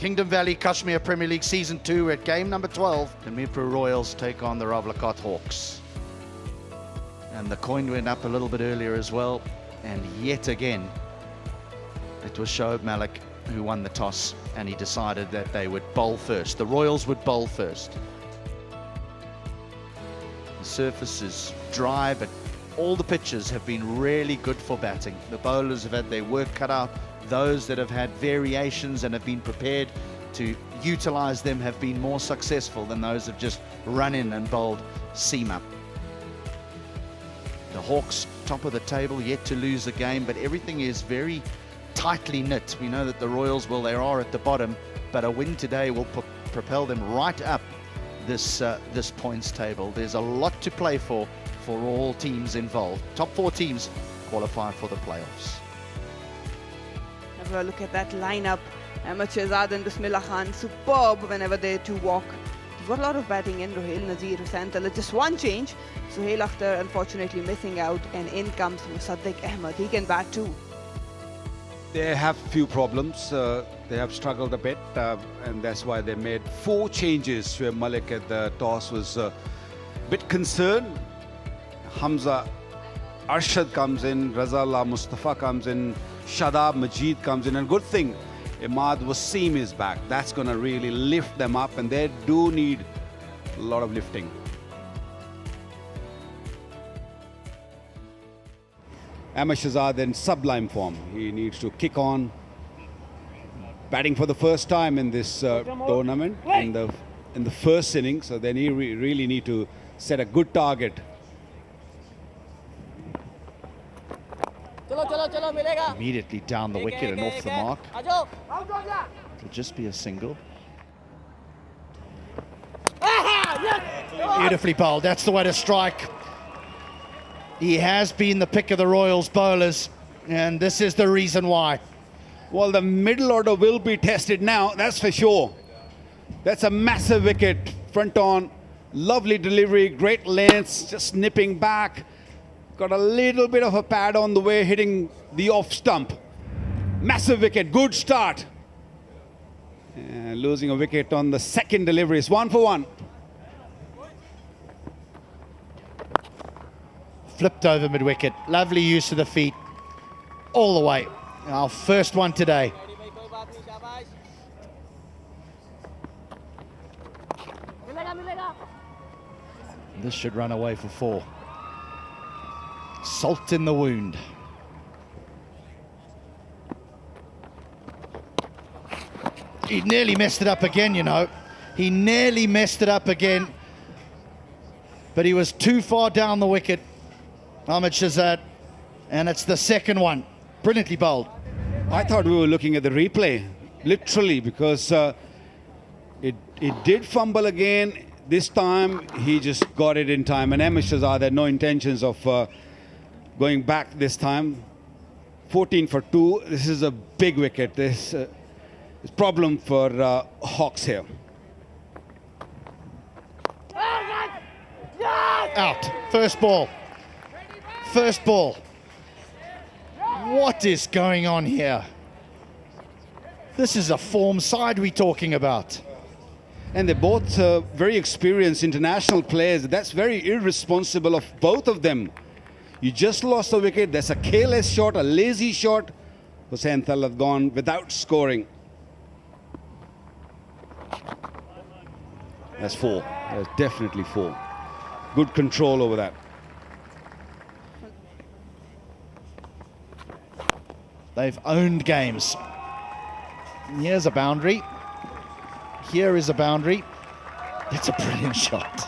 Kingdom Valley Kashmir Premier League Season 2 at game number 12. The MIRPUR Royals take on the RAWALKOT HAWKS. And the coin went up a little bit earlier as well. And yet again, it was Shoaib Malik who won the toss, and he decided that they would bowl first. The Royals would bowl first. The surface is dry, but all the pitches have been really good for batting. The bowlers have had their work cut out. Those that have had variations and have been prepared to utilize them have been more successful than those that have just run in and bowled seam up. The Hawks, top of the table, yet to lose a game, but everything is very tightly knit. We know that the Royals, well, they are at the bottom, but a win today will propel them right up this points table. There's a lot to play for all teams involved. Top 4 teams qualify for the playoffs. Have a look at that lineup. Ahmed Shahzad and Bismillah Khan, superb whenever they two walk. They've got a lot of batting in. Ruhail, Nazir, Hussain Talat, just one change. Suhail Akhtar unfortunately missing out, and in comes Musaddiq Ahmed. He can bat too. They have few problems. They have struggled a bit, and that's why they made 4 changes. Where Malik at the toss was a bit concerned. Hamza Arshad comes in, Razallah Mustafa comes in, Shadab Majid comes in, and good thing Imad Wasim is back. That's going to really lift them up, and they do need a lot of lifting. Ahmed Shahzad in sublime form. He needs to kick on, batting for the first time in this tournament in the first inning, so then he really need to set a good target. Immediately down the wicket and off the mark. It'll just be a single. Beautifully bowled. That's the way to strike. He has been the pick of the Royals bowlers, and this is the reason why. Well, the middle order will be tested now, that's for sure. That's a massive wicket, front on, lovely delivery, great lengths, just nipping back. Got a little bit of a pad on the way, hitting the off stump. Massive wicket, good start. Losing a wicket on the second delivery. It's 1 for 1. Flipped over mid-wicket. Lovely use of the feet. All the way. Our first one today. This should run away for 4. Salt in the wound. He nearly messed it up again, you know. He nearly messed it up again. But he was too far down the wicket, Ahmed Shahzad, and it's the second one. Brilliantly bowled. I thought we were looking at the replay, literally, because it did fumble again. This time, he just got it in time, and Ahmed Shahzad had no intentions of going back this time. 14 for 2. This is a big wicket. This is a problem for Hawks here. Out. First ball. First ball. What is going on here? This is a form side we're talking about. And they're both very experienced international players. That's very irresponsible of both of them. You just lost a wicket. That's a careless shot, a lazy shot. Hussain Talat gone without scoring. That's 4. That's definitely 4. Good control over that. They've owned games. Here's a boundary. Here is a boundary. It's a brilliant shot.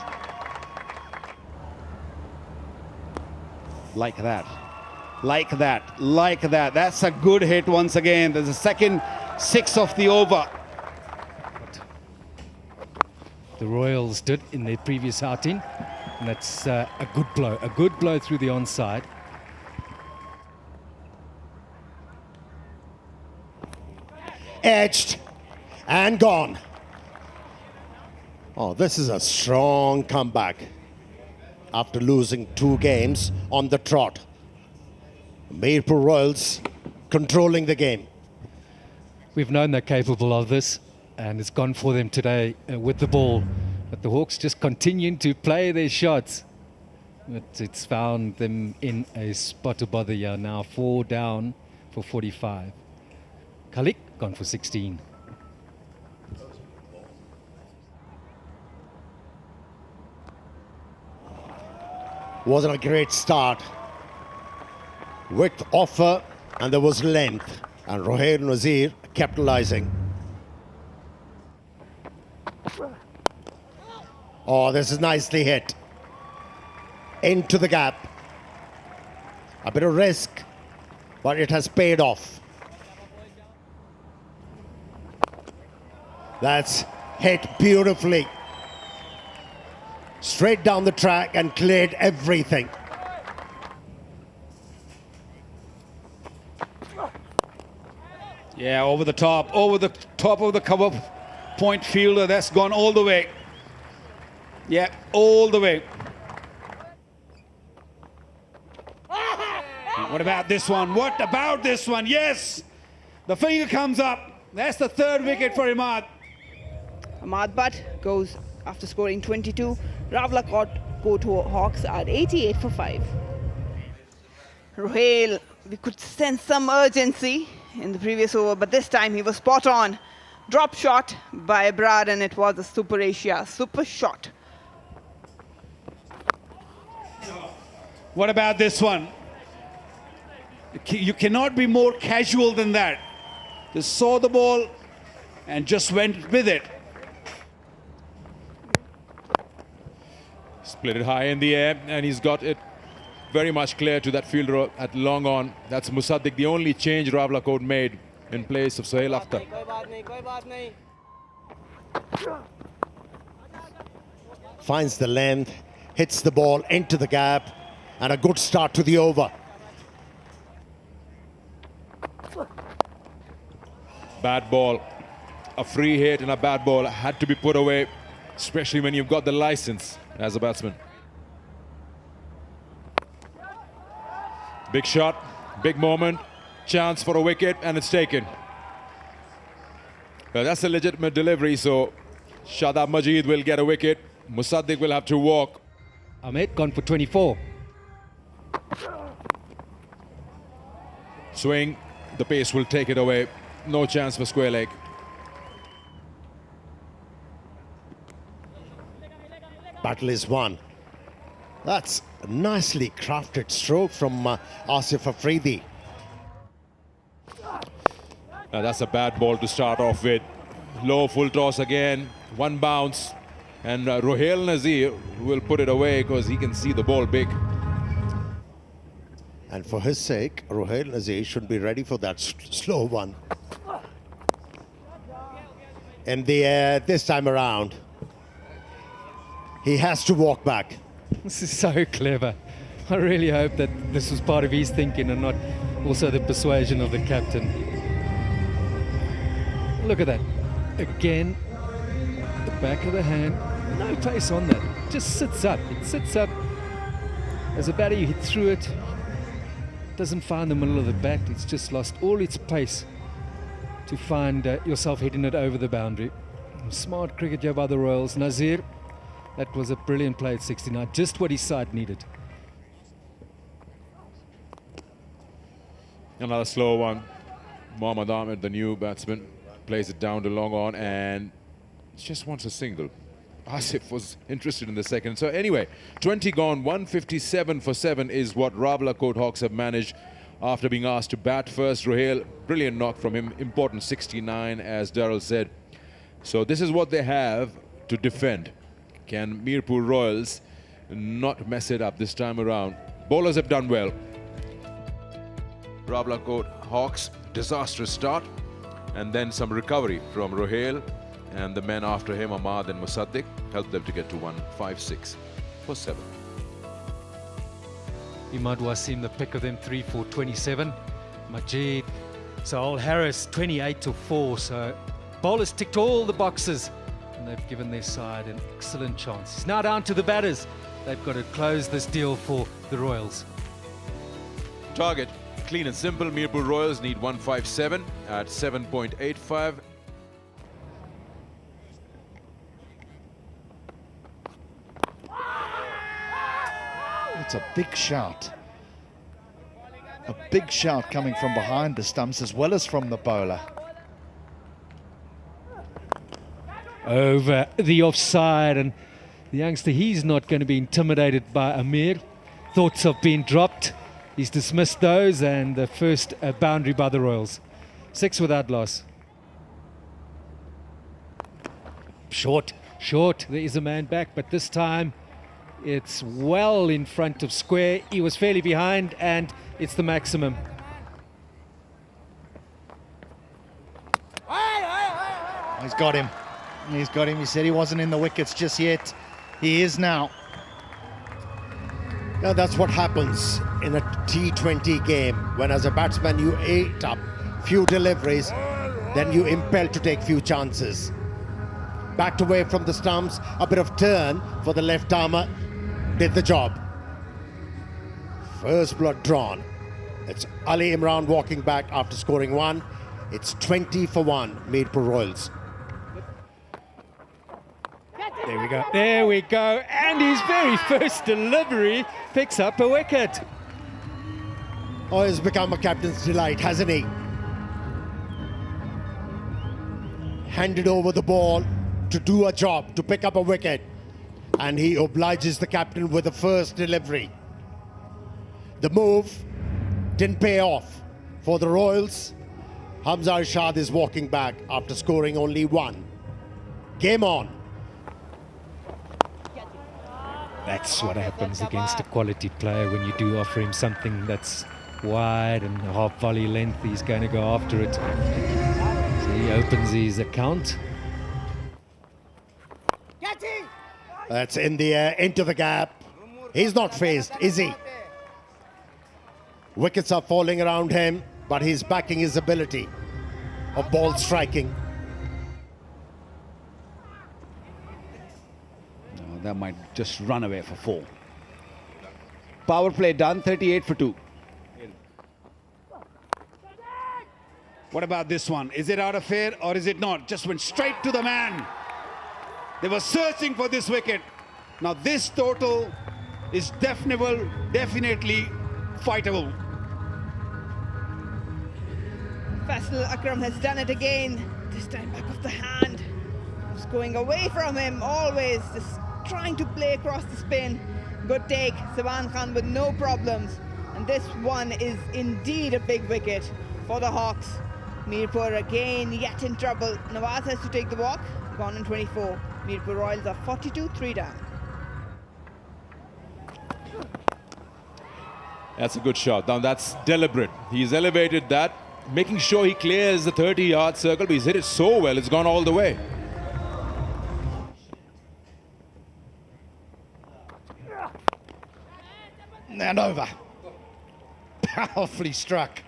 Like that. Like that. Like that. That's a good hit once again. There's a second 6 of the over. The Royals did in their previous outing, and that's a good blow through the onside. Edged and gone. Oh, this is a strong comeback after losing 2 games on the trot. MIRPUR Royals controlling the game. We've known they're capable of this. and it's gone for them today with the ball. But the Hawks just continuing to play their shots. But it's found them in a spot to bother here now. 4 down for 45. Khalik gone for 16. Wasn't a great start. Width offer, and there was length. And Rohail Nazir capitalizing. Oh, this is nicely hit. Into the gap. A bit of risk, but it has paid off. That's hit beautifully. Straight down the track and cleared everything. Yeah, over the top of the cover point fielder. That's gone all the way. Yeah, all the way. What about this one? What about this one? Yes! The finger comes up. That's the 3rd wicket for Ahmad. Ahmad Butt goes after scoring 22. Rawalkot go to Hawks at 88 for 5. Rohail, we could sense some urgency in the previous over, but this time he was spot on. Drop shot by Brad, and it was a Super Asia super shot. What about this one? You cannot be more casual than that. Just saw the ball and just went with it. Split it high in the air, and he's got it very much clear to that fielder at long on. That's Musaddiq, the only change Rawalkot made in place of Sohail Akhtar. Finds the length, hits the ball into the gap, and a good start to the over. Bad ball. A free hit and a bad ball had to be put away, especially when you've got the license as a batsman. Big shot, big moment, chance for a wicket, and it's taken. Well, that's a legitimate delivery, so Shadab Majid will get a wicket. Musaddiq will have to walk. Ahmed gone for 24. Swing, the pace will take it away. No chance for square leg. Battle is won. That's a nicely crafted stroke from Asif Afridi. That's a bad ball to start off with. Low full toss again, 1 bounce, and Rohail Nazir will put it away because he can see the ball big. And for his sake, Rohail Nazir should be ready for that slow one. In the air this time around. He has to walk back. This is so clever. I really hope that this was part of his thinking and not also the persuasion of the captain. Look at that. Again, the back of the hand. No pace on that. Just sits up. It sits up. As a batter, you hit through it. Doesn't find the middle of the bat. It's just lost all its pace to find yourself hitting it over the boundary. Smart cricket here by the Royals. Nazir, that was a brilliant play at 69. Just what his side needed. Another slow one. Mohammad Ahmed, the new batsman, plays it down to long on and just wants a single. Asif was interested in the second. So anyway, 20 gone, 157 for 7 is what Rawalkot Hawks have managed after being asked to bat first. Rohail, brilliant knock from him, important 69 as Darrell said. So this is what they have to defend. Can MIRPUR Royals not mess it up this time around? Bowlers have done well. Rawalkot Hawks, disastrous start, and then some recovery from Rohail, and the men after him, Ahmad and Musaddiq, helped them to get to 156 for 7. Imad Wasim, the pick of them, 3 for 27. Majid, Saul Harris, 28 to 4. So bowlers ticked all the boxes, and they've given their side an excellent chance. It's now down to the batters. They've got to close this deal for the Royals. Target, clean and simple. MIRPUR Royals need 157 at 7.85. That's a big shout. A big shout coming from behind the stumps as well as from the bowler. Over the offside, and the youngster, he's not going to be intimidated by Amir. Thoughts of being dropped. He's dismissed those, and the first boundary by the Royals. 6 without loss. Short. There is a man back, but this time it's well in front of square. He was fairly behind, and it's the maximum. He's got him. He's got him. He said he wasn't in the wickets just yet. He is now. Now that's what happens in a T20 game, when as a batsman you ate up few deliveries, then you impelled to take few chances. Backed away from the stumps, a bit of turn for the left armer, did the job. First blood drawn. It's Ali Imran walking back after scoring 1. It's 20 for 1, Mirpur Royals. There we go, and his very first delivery picks up a wicket. Oh, he's become a captain's delight, hasn't he? Handed over the ball to do a job, to pick up a wicket, and he obliges the captain with the first delivery. The move didn't pay off for the Royals. Hamza Arshad is walking back after scoring only 1. Game on. That's what happens against a quality player when you do offer him something that's wide and half volley length. He's going to go after it. So he opens his account. That's in the air, into the gap. He's not phased, is he? Wickets are falling around him, but he's backing his ability of ball striking. That might just run away for 4. Power play done, 38 for 2. What about this one? Is it out of fair or is it not? Just went straight to the man. They were searching for this wicket. Now this total is definitely fightable. Faisal Akram has done it again. This time back of the hand. Just going away from him, always just trying to play across the spin. Good take, Saban Khan with no problems. And this one is indeed a big wicket for the Hawks. Mirpur again yet in trouble. Nawaz has to take the walk. Gone in 24. Mirpur Royals are 42, 3 down. That's a good shot. Now that's deliberate. He's elevated that, making sure he clears the 30-yard circle, but he's hit it so well, it's gone all the way. And over. Powerfully struck.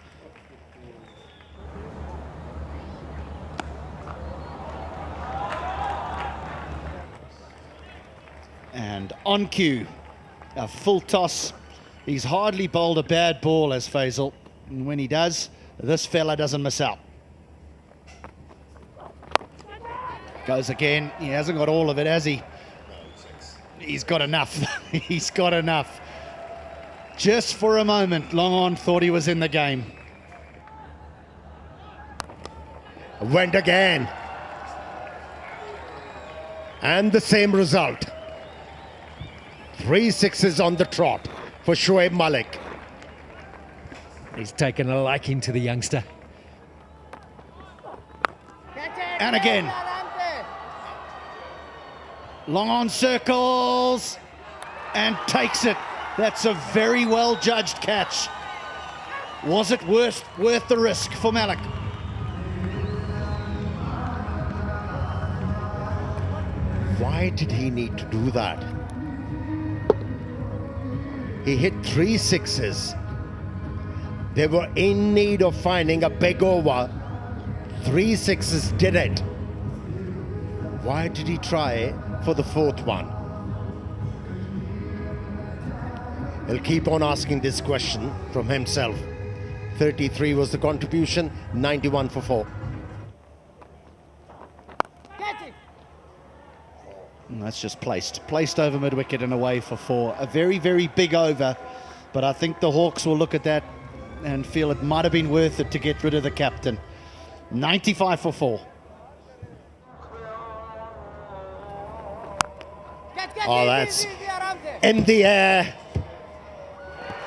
And on cue, a full toss. He's hardly bowled a bad ball as Faisal. And when he does, this fella doesn't miss out. Goes again. He hasn't got all of it, has he? He's got enough. He's got enough. Just for a moment, Long On thought he was in the game. Went again. And the same result. 3 sixes on the trot for Shoaib Malik. He's taken a liking to the youngster. And again. Long On circles and takes it. That's a very well judged catch. Was it worth the risk for Malik? Why did he need to do that? He hit 3 sixes. They were in need of finding a big over. 3 sixes did it. Why did he try for the 4th one? He'll keep on asking this question from himself. 33 was the contribution, 91 for 4. And that's just placed over mid-wicket and away for 4. A very, very big over, but I think the Hawks will look at that and feel it might have been worth it to get rid of the captain. 95 for 4. Oh, that's in the air.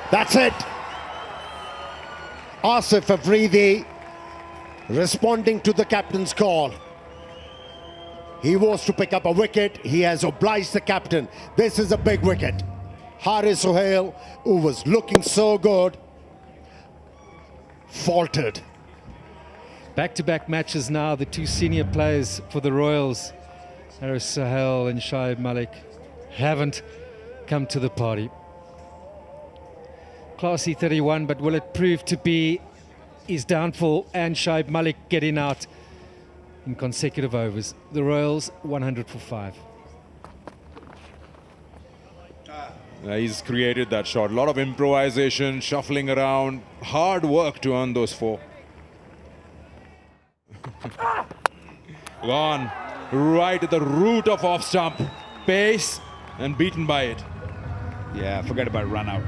That's it. Asif Afridi responding to the captain's call. He was to pick up a wicket. He has obliged the captain. This is a big wicket. Haris Sohail, who was looking so good, faltered. Back-to-back matches now, the 2 senior players for the Royals, Haris Sohail and Shoaib Malik, haven't come to the party. Classy 31, but will it prove to be his downfall and Shoaib Malik getting out in consecutive overs? The Royals 100 for 5. He's created that shot. A lot of improvisation, shuffling around, hard work to earn those 4. Gone right at the root of off stump. Pace and beaten by it. Yeah, forget about run out.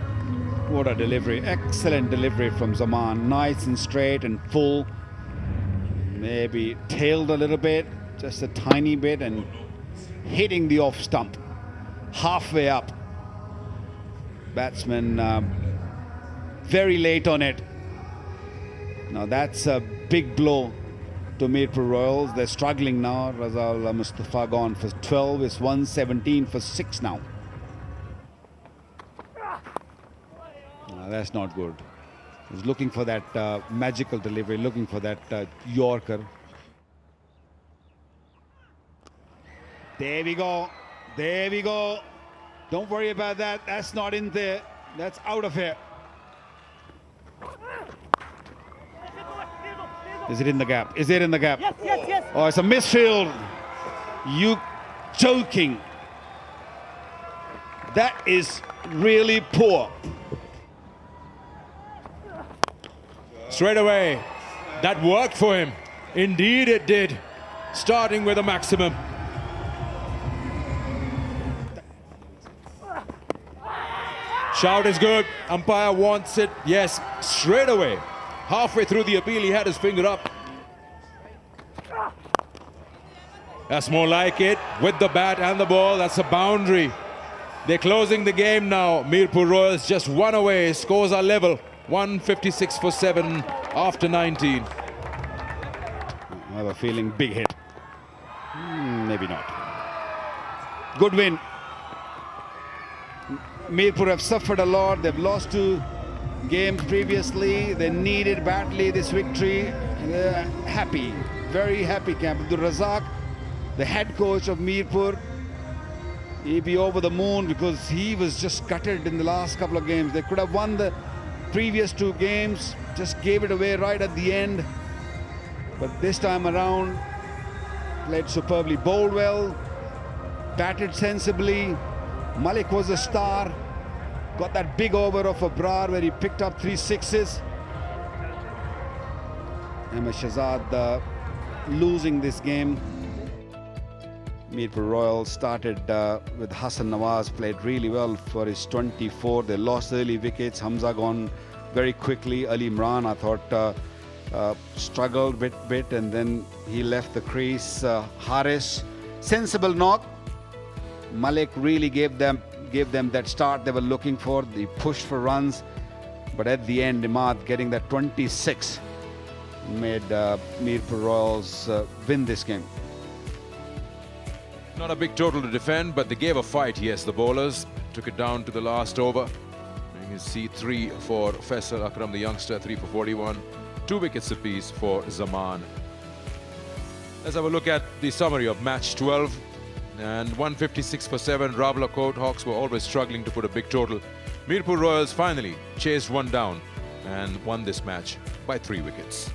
What a delivery. Excellent delivery from Zaman. Nice and straight and full. Maybe tailed a little bit, just a tiny bit, and hitting the off stump. Halfway up. Batsman very late on it. Now that's a big blow to MIRPUR Royals. They're struggling now. Razal Mustafa gone for 12. It's 117 for 6 now. That's not good. He's looking for that magical delivery, looking for that Yorker. There we go. There we go. Don't worry about that. That's not in there. That's out of here. Is it in the gap? Is it in the gap? Yes, yes, yes. Oh, it's a misfield. You joking. That is really poor. Straight away, that worked for him. Indeed it did. Starting with a maximum. Shout is good. Umpire wants it. Yes, straight away. Halfway through the appeal, he had his finger up. That's more like it. With the bat and the ball, that's a boundary. They're closing the game now. MIRPUR Royals just 1 away. Scores are level. 156 for 7 after 19. I have a feeling big hit. Maybe not. Good win. MIRPUR have suffered a lot. They've lost 2 games previously. They needed badly this victory. They're happy, very happy camp. Abdul Razak, the head coach of MIRPUR, he'd be over the moon because he was just gutted in the last couple of games. They could have won the previous 2 games, just gave it away right at the end. But this time around, played superbly, bowled well, batted sensibly. Malik was a star, got that big over of Abrar where he picked up 3 sixes. Ahmed Shahzad losing this game. MIRPUR Royals started with Hassan Nawaz, played really well for his 24. They lost early wickets. Hamza gone very quickly. Ali Imran, I thought, struggled bit, and then he left the crease. Haris, sensible knock. Malik really gave them that start they were looking for. They pushed for runs, but at the end, Imad getting that 26 made MIRPUR Royals win this game. Not a big total to defend, but they gave a fight. Yes, the bowlers took it down to the last over. You can see 3 for Faisal Akram, the youngster, 3 for 41. 2 wickets apiece for Zaman. Let's have a look at the summary of match 12. And 156 for 7, RAWALKOT. Hawks were always struggling to put a big total. MIRPUR Royals finally chased one down and won this match by 3 wickets.